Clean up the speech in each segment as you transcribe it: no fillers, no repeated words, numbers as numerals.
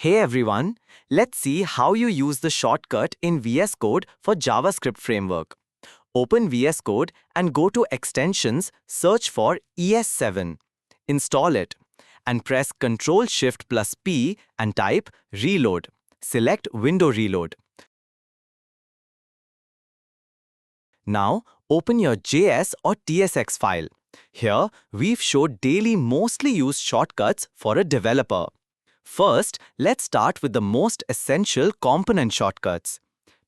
Hey everyone, let's see how you use the shortcut in VS Code for JavaScript framework. Open VS Code and go to Extensions, search for ES7. Install it and press Ctrl+Shift+P and type Reload. Select Window Reload. Now open your JS or TSX file. Here we've showed daily mostly used shortcuts for a developer. First, let's start with the most essential component shortcuts.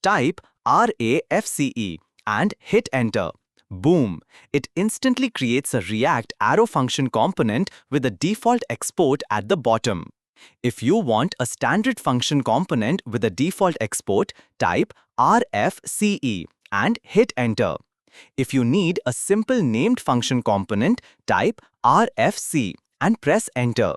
Type rafce and hit enter. Boom! It instantly creates a React arrow function component with a default export at the bottom. If you want a standard function component with a default export, type rfce and hit enter. If you need a simple named function component, type rfc and press enter.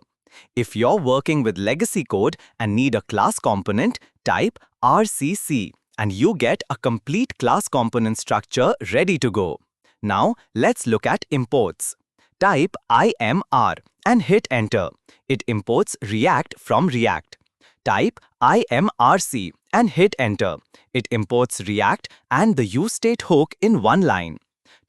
If you're working with legacy code and need a class component, type rcc and you get a complete class component structure ready to go. Now, let's look at imports. Type imr and hit enter. It imports React from React. Type imrc and hit enter. It imports React and the useState hook in one line.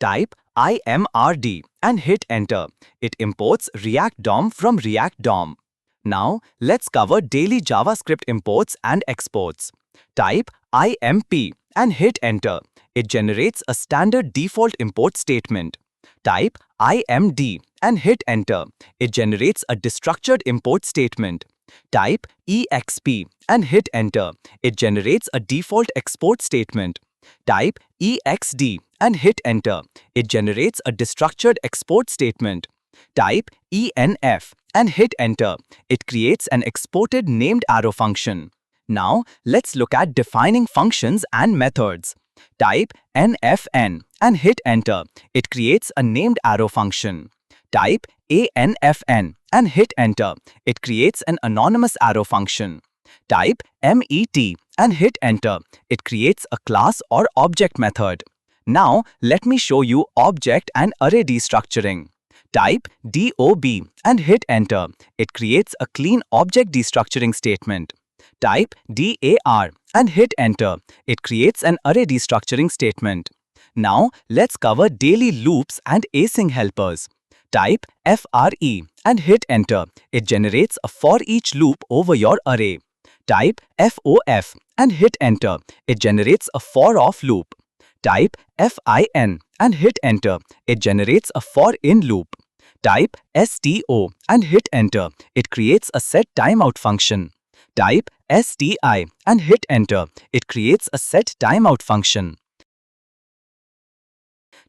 Type imrd and hit enter. It imports React DOM from React DOM. Now, let's cover daily JavaScript imports and exports. Type imp and hit enter. It generates a standard default import statement. Type imd and hit enter. It generates a destructured import statement. Type exp and hit enter. It generates a default export statement. Type exd and hit enter. It generates a destructured export statement. Type enf and hit enter. It creates an exported named arrow function. Now, let's look at defining functions and methods. Type nfn and hit enter. It creates a named arrow function. Type anfn and hit enter. It creates an anonymous arrow function. Type met and hit enter. It creates a class or object method. Now, let me show you object and array destructuring. Type dob and hit enter. It creates a clean object destructuring statement. Type dar and hit enter. It creates an array destructuring statement. Now, let's cover daily loops and async helpers. Type FRE and hit enter. It generates a for each loop over your array. Type FOF and hit enter. It generates a for off loop. Type FIN and hit enter. It generates a for in loop. Type STO and hit enter. It creates a set timeout function. Type STI and hit enter. It creates a set timeout function.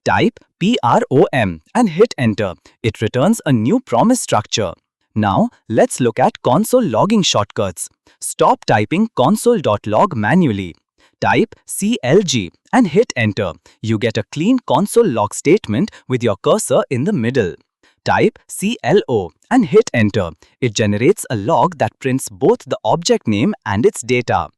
Type PROM and hit enter. It returns a new promise structure. Now, let's look at console logging shortcuts. Stop typing console.log manually. Type CLG and hit enter. You get a clean console log statement with your cursor in the middle. Type CLO and hit enter. It generates a log that prints both the object name and its data.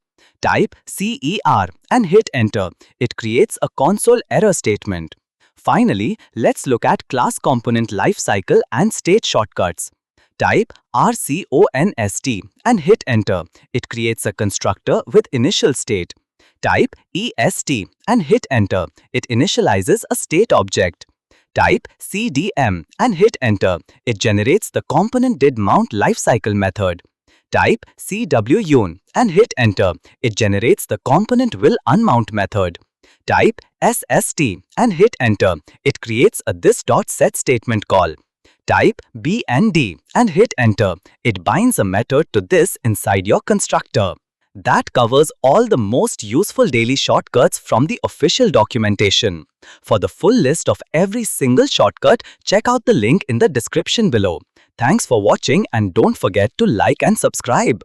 Type CER and hit enter. It creates a console error statement. Finally, let's look at class component lifecycle and state shortcuts. Type rconst and hit enter. It creates a constructor with initial state. Type est and hit enter. It initializes a state object. Type cdm and hit enter. It generates the component did mount lifecycle method. Type cwun and hit enter. It generates the component will unmount method. Type sst and hit enter. It creates a this.set statement call. Type bnd and hit enter. It binds a method to this inside your constructor. That covers all the most useful daily shortcuts from the official documentation. For the full list of every single shortcut, check out the link in the description below. Thanks for watching and don't forget to like and subscribe.